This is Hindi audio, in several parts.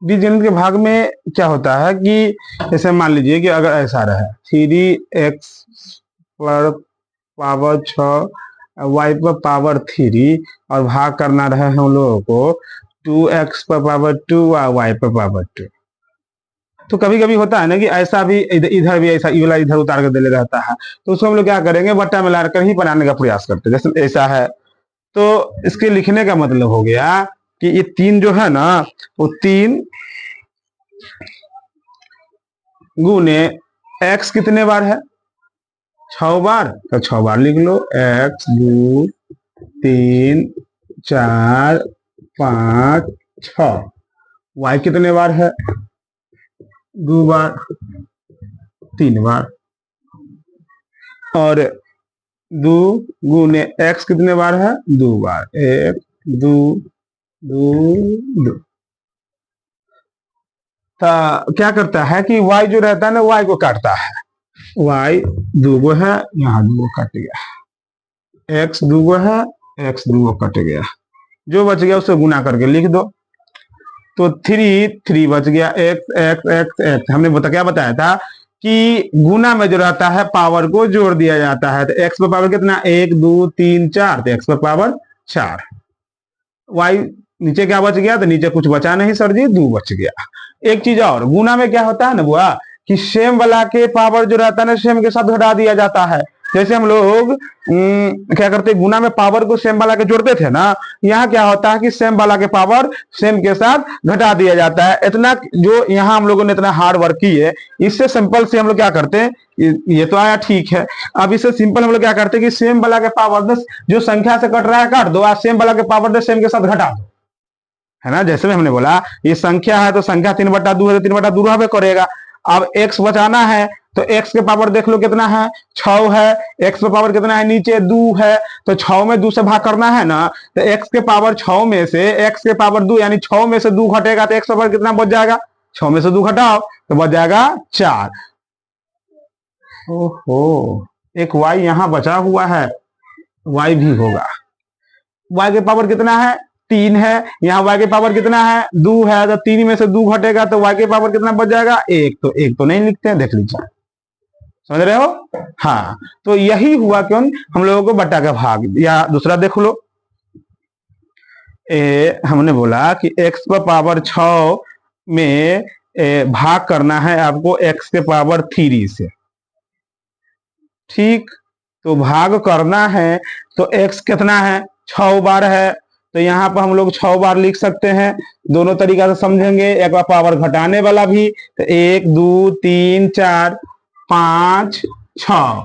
बीजगणित के भाग में क्या होता है कि जैसे मान लीजिए कि अगर ऐसा रहे 3x पर पावर 6 y पर पावर 3 और भाग करना रहे हम लोगों को 2x पर पावर 2 और y पर पावर 2। तो कभी कभी होता है ना कि ऐसा भी इधर भी ऐसा वाला इधर उतार कर दे रहता है, तो उसको हम लोग क्या करेंगे, बट्टा मिला कर ही बनाने का प्रयास करते हैं। जैसे ऐसा है तो इसके लिखने का मतलब हो गया कि ये 3 जो है ना वो 3 गुने x कितने बार है, 6 बार, तो 6 बार लिख लो। x 2 3 4 5 6। y कितने बार है, 2 बार 3 बार। और 2 गुने x कितने बार है, 2 बार, 1 2 2 2। तो क्या करता है कि y जो रहता है ना y को काटता है। y 2 गो है, यहाँ 2 गो कट गया। x 2 गो है, x 2 गो कट गया। जो बच गया उसे गुना करके लिख दो। तो 3 बच गया। x x x x हमने क्या बताया था कि गुना में जो रहता है पावर को जोड़ दिया जाता है। तो x पर पावर कितना, 1 2 3 4, तो x पर पावर 4। y नीचे क्या बच गया, तो नीचे कुछ बचा नहीं सर जी, 2 बच गया। एक चीज और, गुना में क्या होता है ना बुआ कि सेम वाला के पावर जो रहता है ना सेम के साथ घटा दिया जाता है। जैसे हम लोग क्या करते हैं, गुना में पावर को सेम वाला के जोड़ते थे ना, यहाँ क्या होता है कि सेम वाला के पावर सेम के साथ घटा दिया जाता है। इतना जो यहाँ हम लोगों ने इतना हार्ड वर्क की है, इससे सिंपल से हम लोग क्या करते हैं, ये तो आया ठीक है। अब इससे सिंपल हम लोग क्या करते हैं कि सेम वाला के पावर जो संख्या से कट रहा है काट दो, सेम वाला के पावर सेम के साथ घटा दो, है ना। जैसे में हमने बोला ये संख्या है तो संख्या 3/2 है तो 3/2 रहबे करेगा। अब x बचाना है तो x के पावर देख लो कितना है, 6 है। x का पावर कितना है, नीचे 2 है, तो 6 में 2 से भाग करना है ना, तो x के पावर 6 में से x के पावर 2 यानी 6 में से 2 घटेगा तो x पावर कितना बच जाएगा, 6 में से 2 घटाओ तो बच जाएगा 4। ओहो, एक y यहाँ बचा हुआ है, y भी होगा। y के पावर कितना है, 3 है। यहाँ y के पावर कितना है, 2 है, तो 3 में से 2 घटेगा तो y के पावर कितना बच जाएगा, 1। तो 1 तो नहीं लिखते हैं, देख लीजिए, समझ रहे हो। हाँ, तो यही हुआ क्यों हम लोगों को बट्टा का भाग। या दूसरा देख लो, हमने बोला कि x पर पावर 6 में भाग करना है आपको x के पावर 3 से, ठीक। तो भाग करना है तो x कितना है, 6 बार है, तो यहाँ पर हम लोग 6 बार लिख सकते हैं। दोनों तरीका से समझेंगे, एक बार पावर घटाने वाला भी, तो 1 2 3 4 5 6,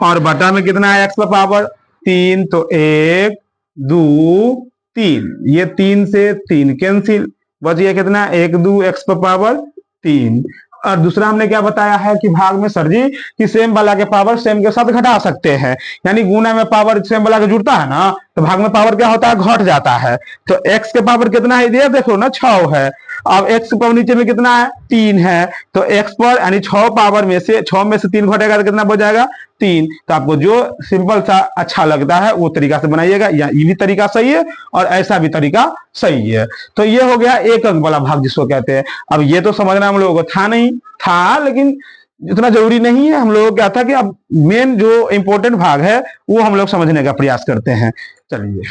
और बटा में कितना है x पर पावर 3, तो 1 2 3, ये 3 से 3 कैंसिल, बच गया कितना, 1 2 x पर पावर 3। और दूसरा हमने क्या बताया है कि भाग में सर जी कि सेम वाला के पावर सेम के साथ घटा सकते हैं, यानी गुना में पावर सेम वाला के जुड़ता है ना, तो भाग में पावर क्या होता है, घट जाता है। तो x के पावर कितना है, ये देखो ना 6 है। अब x के पावर नीचे में कितना है, 3 है, तो x पर यानी 6 पावर में से 6 में से 3 घटेगा तो कितना बच जाएगा, 3। तो आपको जो सिंपल सा अच्छा लगता है वो तरीका से बनाइएगा, या ये भी तरीका सही है और ऐसा भी तरीका सही है। तो ये हो गया एक अंक वाला भाग जिसको कहते हैं। अब ये तो समझना हम लोगों को था नहीं था, लेकिन इतना जरूरी नहीं है। हम लोगों को क्या था कि अब मेन जो इंपॉर्टेंट भाग है वो हम लोग समझने का प्रयास करते हैं। चलिए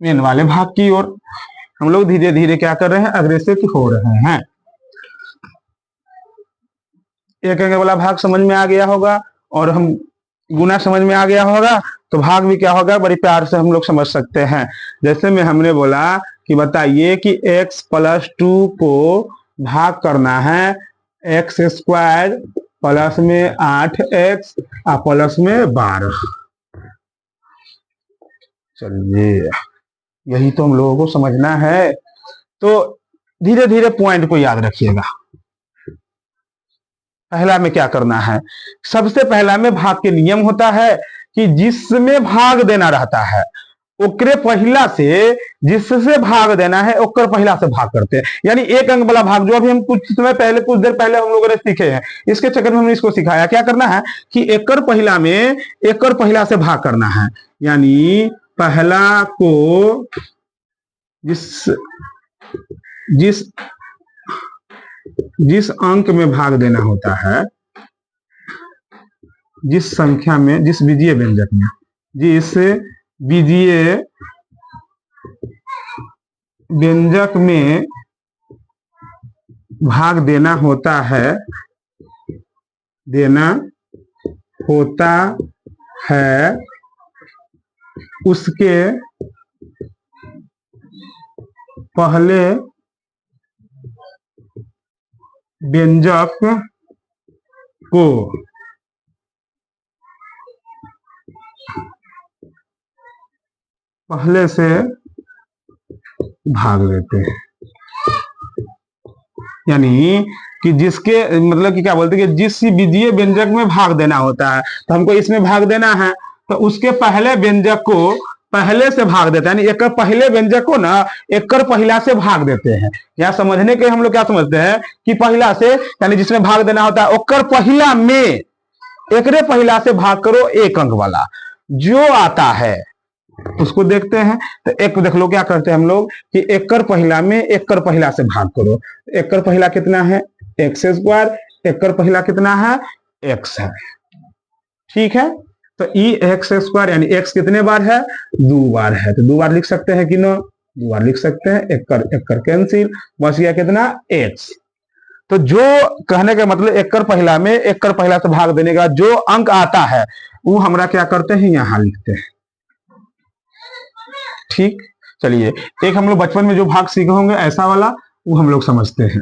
मेन वाले भाग की ओर हम लोग धीरे धीरे क्या कर रहे हैं, अग्रसर हो रहे हैं। एक अंक वाला भाग समझ में आ गया होगा और हम गुना समझ में आ गया होगा, तो भाग भी क्या होगा बड़ी प्यार से हम लोग समझ सकते हैं। जैसे में हमने बोला कि बताइए कि x + 2 को भाग करना है x² प्लस में 8x प्लस में 12। चलिए यही तो हम लोगों को समझना है, तो धीरे धीरे पॉइंट को याद रखिएगा। पहला में क्या करना है, सबसे पहला में भाग के नियम होता है कि जिसमें भाग देना रहता है ओकरे पहला से, जिससे भाग देना है ओकर पहला से भाग करते हैं। यानी एक अंक वाला भाग जो अभी हम कुछ समय पहले, कुछ देर पहले हम लोगों ने सीखे हैं, इसके चक्कर में हमने इसको सिखाया। क्या करना है कि एकर पहला में एकर पहला से भाग करना है, यानी पहला को जिस जिस जिस अंक में भाग देना होता है, जिस संख्या में, जिस बीजीय व्यंजक में, जिस बीजीय व्यंजक में भाग देना होता है, देना होता है, उसके पहले व्यंजक को पहले से भाग देते हैं। यानी कि जिसके मतलब कि क्या बोलते हैं कि जिस बीजीय व्यंजक में भाग देना होता है, तो हमको इसमें भाग देना है, तो उसके पहले व्यंजक को पहले से भाग देते हैं। यानी एक पहले व्यंजक को ना एक पहिला से भाग देते हैं। यहाँ समझने के हम लोग क्या समझते हैं कि पहिला से, यानी जिसमें भाग देना होता है ओकर पहिला में, एकरे पहिला से भाग करो एक अंक वाला जो आता है उसको देखते हैं। तो एक देख लो क्या करते हैं हम लोग कि एकड़ पहिला में एकड़ पहिला से भाग करो। एकड़ पहिला कितना है, एक्स स्क्वायर, एकड़ पहिला कितना है, एक्स है। ठीक है, तो ई एक्स स्क्वायर यानी एक्स कितने बार है, 2 बार है, तो 2 बार लिख सकते हैं कि ना, 2 बार लिख सकते हैं। एकड़ एकड़ कैंसिल, बच गया कितना, एक्स। तो जो कहने का मतलब एकड़ पहिला में एकड़ पहिला से भाग देने का जो अंक आता है वो हमरा क्या करते हैं, यहां लिखते हैं। ठीक, चलिए एक हम लोग बचपन में जो भाग सीखे होंगे ऐसा वाला, वो हम लोग समझते हैं।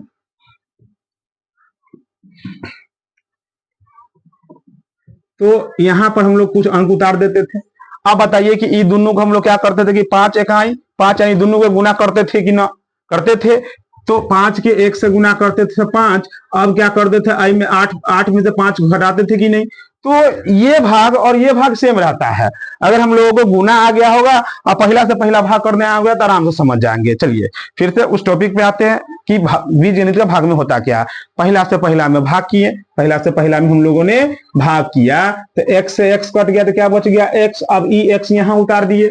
तो यहां पर हम लोग कुछ अंक उतार देते थे। अब बताइए कि ये दोनों को हम लोग क्या करते थे कि 5 इकाई 5 यानी दोनों को गुना करते थे कि ना करते थे। तो 5 के 1 से गुना करते थे 5। अब क्या करते थे, आई में 8 में से 5 घटाते थे कि नहीं। तो ये भाग और ये भाग सेम रहता है। अगर हम लोगों को गुना आ गया होगा और पहला से पहला भाग करने आ गया तो आराम से समझ जाएंगे। चलिए फिर से उस टॉपिक पे आते हैं कि बीजगणित का भाग में होता क्या। पहला से पहला में भाग किए, पहला से पहला में हम लोगों ने भाग किया, तो x से x कट गया तो क्या बच गया, x। अब ई x यहाँ उतार दिए,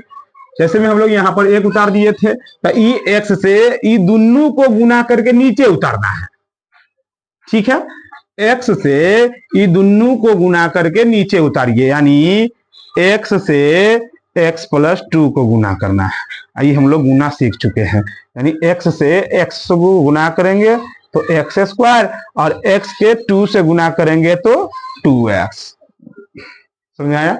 जैसे में हम लोग यहाँ पर 1 उतार दिए थे, तो ई x से ई दोनों को गुना करके नीचे उतारना है। ठीक है, x से ई दोनों को गुना करके नीचे उतारिए, यानी x से x प्लस 2 को गुना करना है। ये हम लोग गुना सीख चुके हैं, यानी x से x को गुना करेंगे तो एक्स स्क्वायर और x के 2 से गुना करेंगे तो 2x। समझ आया,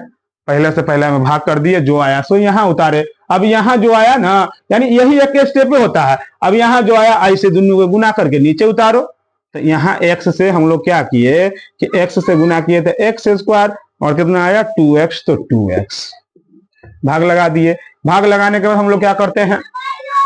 पहले से पहले में भाग कर दिए, जो आया सो यहाँ उतारे। अब यहाँ जो आया ना, यानी यही एक स्टेप में होता है। अब यहाँ जो आया ऐसे दोनों को गुना करके नीचे उतारो। तो यहाँ x से हम लोग क्या किए कि x से गुना किए थे एक्स स्क्वायर और कितना आया 2x, तो 2x भाग लगा दिए। भाग लगाने के बाद हम लोग क्या करते हैं,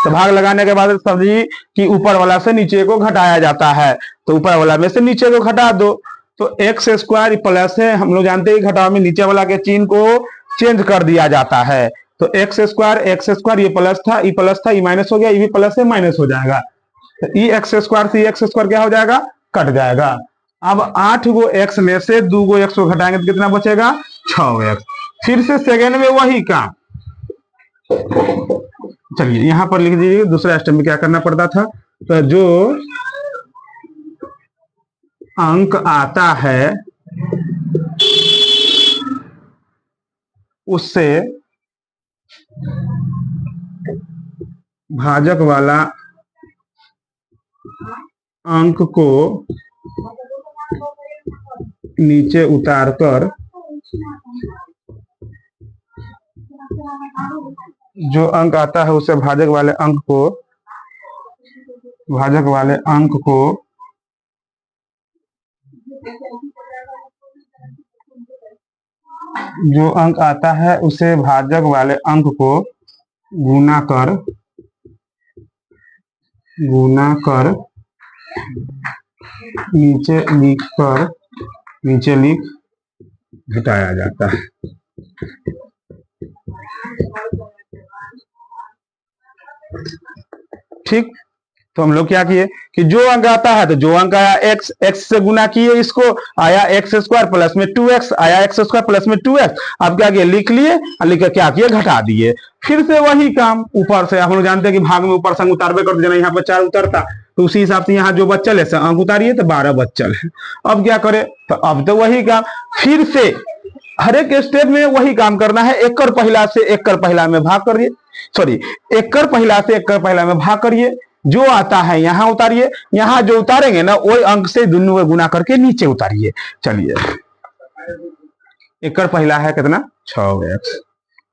तो भाग लगाने के बाद समझिए कि ऊपर वाला से नीचे को घटाया जाता है, तो ऊपर वाला में से नीचे को घटा दो। तो एक्स स्क्वायर प्लस है, हम लोग जानते हैं घटाव में नीचे वाला के चिन्ह को चेंज कर दिया जाता है। तो एक्स स्क्वायर ये प्लस था, ये प्लस था, ये माइनस हो गया, ये भी प्लस है माइनस हो जाएगा। तो ई एक्स स्क्वायर से एक्स स्क्वायर क्या हो जाएगा, कट जाएगा। अब 8 गो एक्स में से 2 गो एक्स को घटाएंगे तो कितना बचेगा, 6x। फिर से सेकेंड में वही काम। चलिए यहां पर लिख दीजिए दूसरा स्टेप में क्या करना पड़ता था। तो जो अंक आता है उससे भाजक वाला अंक को नीचे उतारकर जो अंक आता है उसे भाजक वाले अंक को जो अंक आता है उसे भाजक वाले अंक को गुना कर नीचे लिख घटाया जाता है। ठीक, तो हम लोग क्या किए कि जो अंक आता है तो जो अंक आया एक्स, एक्स से गुना किए, इसको आया एक्स स्क्वायर प्लस में 2x, आया एक्स स्क्वायर प्लस में 2x। अब क्या किए, लिख लिए और लिख क्या किए, घटा दिए। फिर से वही काम, ऊपर से हम लोग जानते हैं कि भाग में ऊपर से अंक उतारबे करते, जना यहाँ पर 4 उतरता, तो उसी हिसाब से यहाँ जो बच्चल है अंक उतारिए तो 12 बच्चल है। अब क्या करे, तो अब तो वही काम फिर से हर एक स्टेप में वही काम करना है। एक कर पहला से एक कर पहला में भाग करिए, सॉरी एक कर पहला से एक कर पहला में भाग करिए, जो आता है यहाँ उतारिए, यहाँ जो उतारेंगे ना वही अंक से दोनों को गुना करके नीचे उतारिए। चलिए एक कर पहला है कितना 6x,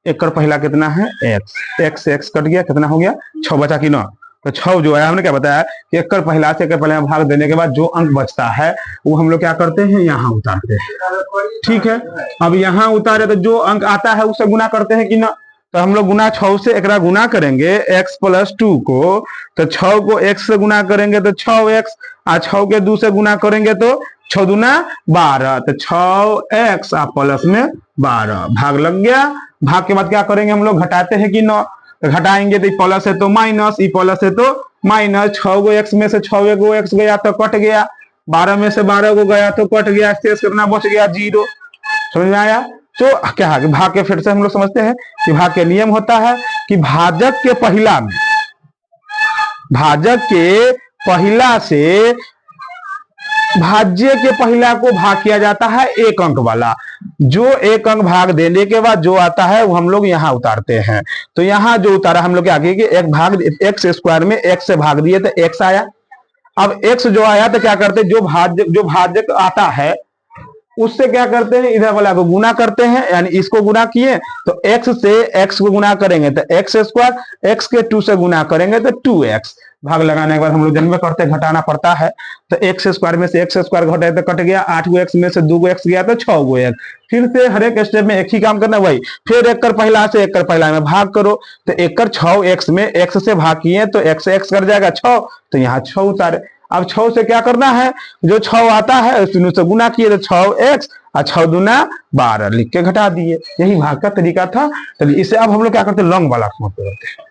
एक कर पहला कितना है x, x से x कट गया, कितना हो गया 6 बचा कि ना। तो 6 जो है हमने क्या बताया कि एक कर पहला से एक कर पहला में भाग देने के बाद जो अंक बचता है वो हम लोग क्या करते हैं, यहाँ उतारते हैं। ठीक है, अब यहाँ उतारे तो जो अंक आता है उससे गुना करते हैं कि ना। तो हम लोग गुना 6 से एक गुना करेंगे x प्लस 2 को, तो 6 को x से गुना करेंगे तो 6x, और 6 के 2 से गुना करेंगे तो 6 दूना 12, तो 6x प्लस में 12 भाग लग गया। भाग के बाद क्या करेंगे हम लोग, घटाते हैं कि ना, तो घटाएंगे तो प्लस है तो माइनस, ई प्लस है तो माइनस। 6 गो x में से 6 गो x गया तो कट गया, 12 में से 12 को गया तो कट गया, शेष कितना बच गया 0। समझ में आया। तो क्या है भाग के फिर से हम लोग समझते हैं कि भाग के नियम होता है कि भाजक के पहला में, भाजक के पहला से भाज्य के पहला को भाग किया जाता है एक अंक वाला, जो एक अंक भाग देने के बाद जो आता है वो हम लोग यहाँ उतारते हैं। तो यहाँ जो उतारा हम लोग के आगे कि एक भाग एक्स स्क्वायर में x से भाग दिए तो x आया। अब x जो आया तो क्या करते, जो भाजक आता है उससे क्या करते हैं, इधर वाला को गुना करते हैं, यानी इसको गुना किए तो x से x को गुना करेंगे तो एक्स स्क्वायर, x के 2 से गुना करेंगे तो 2x। भाग लगाने के बाद हम लोग जन्म करते घटाना पड़ता है, तो एक्स स्क्वायर में से एक्स स्क्वायर घटे तो कट गया, 8 गो एक्स में से 2 गो एक्स गया तो 6 गो एक्स। फिर से हर एक स्टेप में एक ही काम करना, वही फिर एक कर पहला से एक कर पहला में भाग करो, तो एक कर 6 एक्स में एक्स से भाग किए तो एक्स से एक्स कर जाएगा 6, तो यहाँ 6 उतारे। अब 6 से क्या करना है, जो 6 आता है उस तीनों से गुना किए तो 6x और 6 दूना 12 लिख के घटा दिए। यही भाग का तरीका था। चलिए इसे अब हम लोग क्या करते हैं, लॉन्ग वाला करते हैं।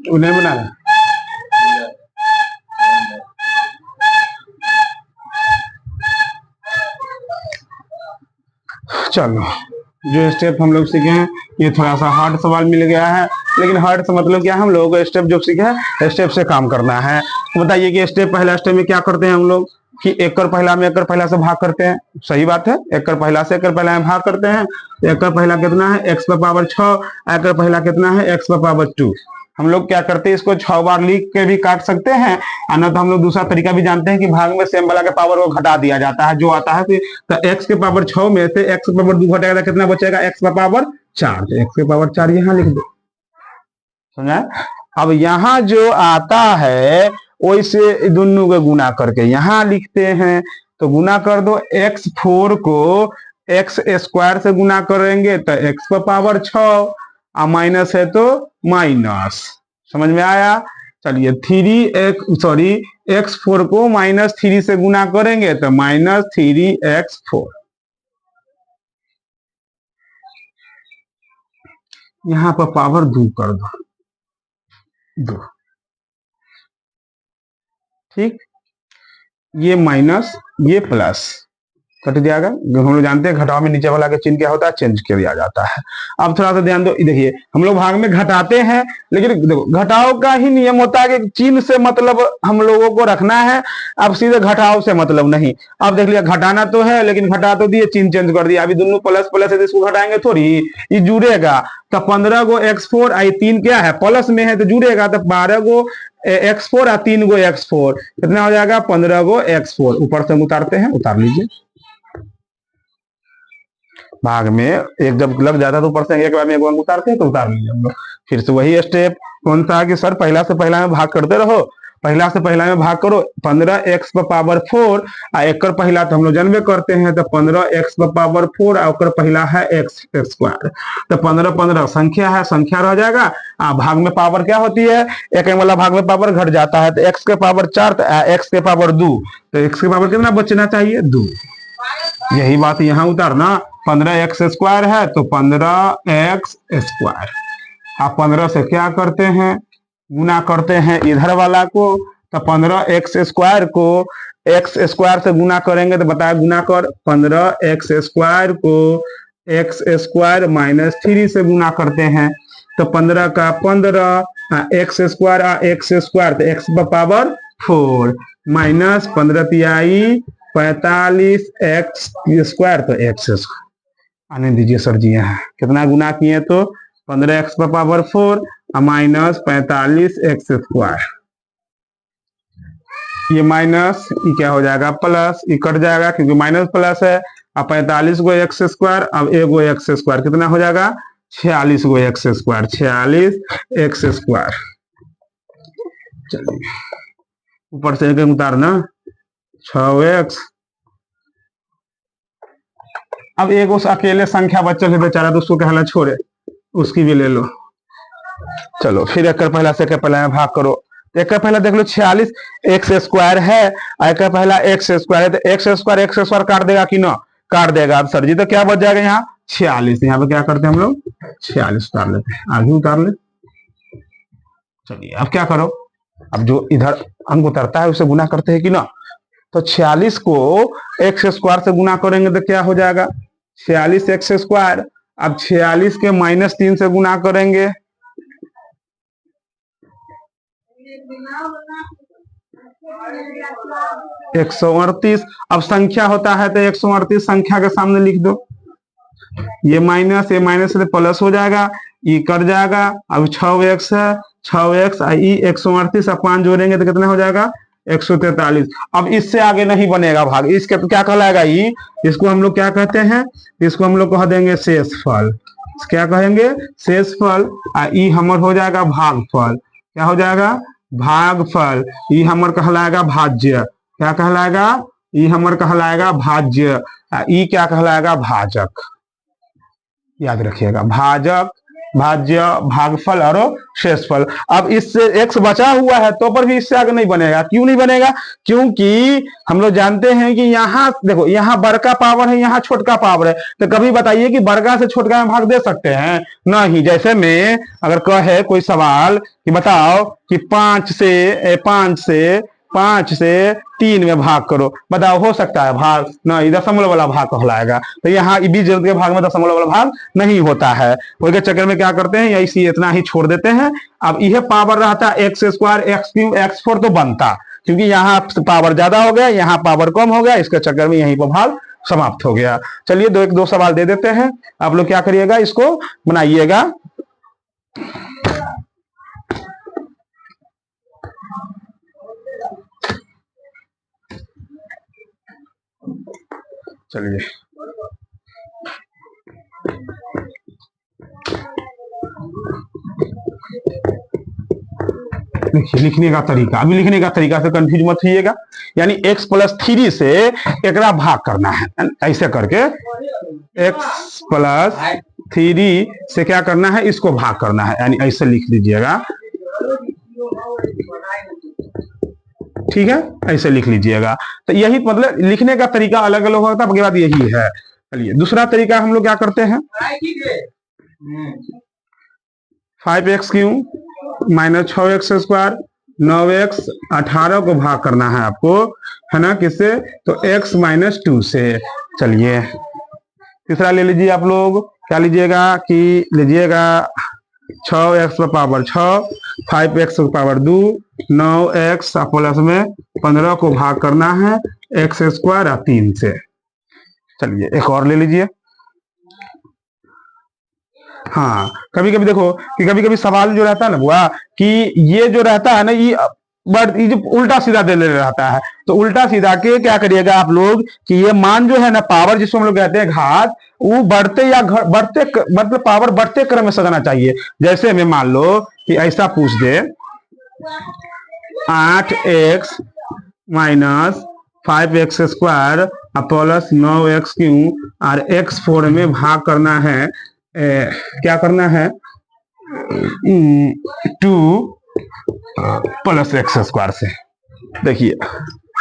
उन्हें बनाना चलो, जो स्टेप हम लोग सीखे हैं ये थोड़ा सा हार्ड सवाल मिल गया है, लेकिन हार्ड से मतलब क्या, हम लोगों को स्टेप जो सीखे हैं स्टेप से काम करना है। तो बताइए कि स्टेप पहला स्टेप में क्या करते हैं हम लोग कि एक कर पहला में एक कर पहला से भाग करते हैं। सही बात है, एक कर पहला से एक कर पहला में भाग करते हैं। एक कर पहला कितना है, x पर पावर 6, एक कर पहला कितना है, x पर पावर 2। हम लोग क्या करते हैं, इसको 6 बार लिख के भी काट सकते हैं, ना तो हम लोग दूसरा तरीका भी जानते हैं कि भाग में सेम वाला के पावर को घटा दिया जाता है, जो आता है तो x के पावर 6 में से x के पावर 2 घटेगा तो कितना बचेगा, x का पावर 4, तो x के पावर 4 यहाँ लिख दो। समझा। अब यहाँ जो आता है वैसे दोनों को गुना करके यहाँ लिखते हैं, तो गुना कर दो। x4 को x स्क्वायर से गुना करेंगे तो x पर पावर 6 और माइनस है तो माइनस। समझ में आया। चलिए x4 को -3 से गुना करेंगे तो -3x4। यहाँ पर पावर 2 कर दो, 2। ठीक, ये माइनस ये प्लस, कट जाएगा। हम लोग जानते हैं घटाव में नीचे वाला का चिन्ह क्या होता है, चेंज कर दिया जाता है। अब थोड़ा सा ध्यान दो, देखिए हम लोग भाग में घटाते हैं, लेकिन देखो घटाव का ही नियम होता है कि चिन्ह से मतलब हम लोगों को रखना है, अब सीधे घटाव से मतलब नहीं। अब देख लिया घटाना तो है, लेकिन घटा तो दिए, चिन्ह चेंज कर दिया। अभी दोनों प्लस प्लस है तो इसको घटाएंगे थोड़ी, ये जुड़ेगा। तो 15 गो x4 आई 3 क्या है प्लस में है तो जुड़ेगा, तो 12 गो x4 और 3 गो x4 कितना हो जाएगा, 15 गो x4। ऊपर से उतारते हैं, उतार लीजिए। भाग में एक जब लग जाता है तो ऊपर से एक बार में एक बार उतारते हैं, तो उतार लीजिए हम लोग। फिर से वही स्टेप कौन सा कि सर पहला से पहला में भाग करते रहो, पहला से पहला में भाग करो। 15x पर पावर 4 और एक पहला तो हम लोग जानबे करते हैं, तो 15x पर पावर 4 और पहला है x स्क्वायर, तो 15 15 संख्या है, संख्या रह जाएगा। भाग में पावर क्या होती है, एक वाला भाग में पावर घट जाता है, तो x के पावर 4 तो x के पावर 2, तो x के पावर कितना बचना चाहिए, 2। यही बात यहाँ उतारना, 15x स्क्वायर है तो 15x स्क्वायर। आप 15 से क्या करते हैं, गुना करते हैं इधर वाला को, तो 15x स्क्वायर को x स्क्वायर से गुना करेंगे तो बताया गुना कर, 15x स्क्वायर को x स्क्वायर माइनस 3 से गुना करते हैं, तो 15 का 15 x स्क्वायर x स्क्वायर तो x पर पावर 4 माइनस 15 तिहाई 45 x स्क्वायर तो x आने दीजिए सर जी। यहाँ कितना गुना किए तो 15x पर पावर 4 माइनस 45 x स्क्वायर, ये माइनस ये क्या हो जाएगा प्लस, ये कट जाएगा क्योंकि माइनस प्लस है। अब 45 गो x स्क्वायर, अब 1 गो x स्क्वायर कितना हो जाएगा 46 गो x स्क्वायर, 46 x स्क्वायर। चलिए ऊपर से एक उतारना 6x। अब एक उस अकेले संख्या बच्चों से बेचारा तो उसको कहना छोड़े, उसकी भी ले लो। चलो फिर एक पहला से पहला में भाग करो, एक पहला देख लो 46 x स्क्वायर है, एक पहला x स्क्वायर है, तो x स्क्वायर काट देगा कि ना, काट देगा। अब सर जी तो क्या बच जाएगा यहाँ 46, यहाँ पे क्या करते हैं हम लोग 46 उतार लेते हैं, आगे उतार ले। चलिए अब क्या करो, अब जो इधर अंक उतरता है उसे गुना करते हैं कि ना, तो 46 को x स्क्वायर से गुना करेंगे तो क्या हो जाएगा 46 x स्क्वायर। अब 46 के माइनस 3 से गुना करेंगे, एक 138। अब संख्या होता है तो 138 संख्या के सामने लिख दो, ये माइनस से प्लस हो जाएगा, ये कट जाएगा। अब 6x है, 6x 138 अब 5 जोड़ेंगे तो कितना हो जाएगा 143। अब इससे आगे नहीं बनेगा भाग, इसके तो क्या कहलाएगा ये, इसको हम लोग क्या कहते हैं, इसको हम लोग कह देंगे शेषफल। क्या कहेंगे शेषफल, ई हमर हो जाएगा भागफल। क्या हो जाएगा भागफल। ई हमर कहलाएगा भाज्य, क्या कहलाएगा ई हमर कहलाएगा भाज्य, ई क्या कहलाएगा भाजक। याद रखिएगा भाजक, भाज्य, भागफल और शेषफल। अब इससे x बचा हुआ है तो पर भी इससे आगे नहीं बनेगा। क्यों नहीं बनेगा, क्योंकि हम लोग जानते हैं कि यहाँ देखो यहाँ बड़का पावर है, यहाँ छोटका पावर है, तो कभी बताइए कि बड़का से छोटका में भाग दे सकते हैं नहीं। जैसे में अगर कहे कोई सवाल कि बताओ कि 5 से 3 में भाग करो, बताओ हो सकता है भाग नहीं, दशमलव वाला भाग कहलाएगा। तो यहाँ बीज के भाग में दशमलव वाला भाग नहीं होता है। उसके चक्कर में क्या करते हैं इसी इतना ही छोड़ देते हैं। अब यह पावर रहता x square x cube x4 तो बनता, क्योंकि यहाँ पावर ज्यादा हो गया, यहाँ पावर कम हो गया, इसके चक्कर में यहीं पर भाग समाप्त हो गया। चलिए दो सवाल दे देते हैं, आप लोग क्या करिएगा इसको बनाइएगा। चलिए देखिए लिखने का तरीका, अभी लिखने का तरीका से कंफ्यूज मत होइएगा। यानी x प्लस 3 से एकरा भाग करना है, ऐसे करके x प्लस 3 से क्या करना है इसको भाग करना है, यानी ऐसे लिख लीजिएगा, ठीक है ऐसे लिख लीजिएगा। तो यही मतलब लिखने का तरीका अलग अलग होता है, बाद यही है। चलिए दूसरा तरीका हम लोग क्या करते हैं 5x cube minus 6x square 9x 18 को भाग करना है आपको, है ना किससे, तो x माइनस 2 से। चलिए तीसरा ले लीजिए आप लोग, क्या लीजिएगा कि लीजिएगा 6x का पावर 6, 5x का पावर 2, 9x प्लस में 15 को भाग करना है x स्क्वायर 3 से। चलिए एक और ले लीजिए। हाँ कभी कभी देखो कि कभी कभी सवाल जो रहता है ना बुआ कि ये जो रहता है ना ये जो उल्टा सीधा दे रहता है, तो उल्टा सीधा के क्या करिएगा आप लोग कि ये मान जो है ना पावर जिसको हम लोग कहते हैं घात, वो बढ़ते या बढ़ते मतलब पावर बढ़ते क्रम में सजाना चाहिए। जैसे मैं मान लो कि ऐसा पूछ दे 8x minus 5x square plus 9x³ और x4 में भाग करना है क्या करना है 2 प्लस x स्क्वायर से। देखिए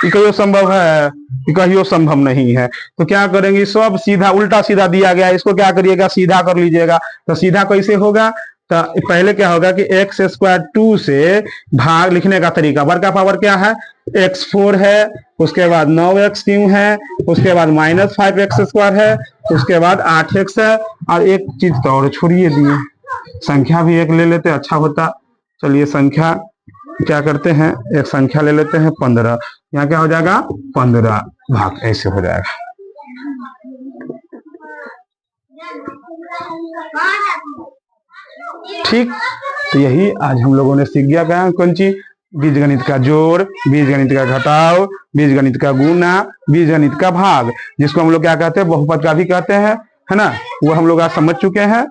कहियो संभव है, कहियो संभव नहीं है, तो क्या करेंगे सब सीधा उल्टा सीधा दिया गया, इसको क्या करिएगा सीधा कर लीजिएगा। तो सीधा कैसे होगा, तो पहले क्या होगा कि x स्क्वायर 2 से भाग लिखने का तरीका, वर्ग का पावर क्या है x4 है, उसके बाद 9x³ है, उसके बाद माइनस 5x स्क्वायर है, उसके बाद 8x है, और एक चीज तो और छोड़िए दिए, संख्या भी एक ले लेते अच्छा होता। चलिए संख्या क्या करते हैं, एक संख्या ले लेते हैं 15, यहाँ क्या हो जाएगा 15 भाग ऐसे हो जाएगा। ठीक, तो यही आज हम लोगों ने सीख गया क्या कौन चीज, बीजगणित का जोड़, बीजगणित का घटाव, बीजगणित का गुना, बीजगणित का भाग, जिसको हम लोग क्या कहते हैं बहुपद का भी कहते हैं, है ना, वो हम लोग आज समझ चुके हैं।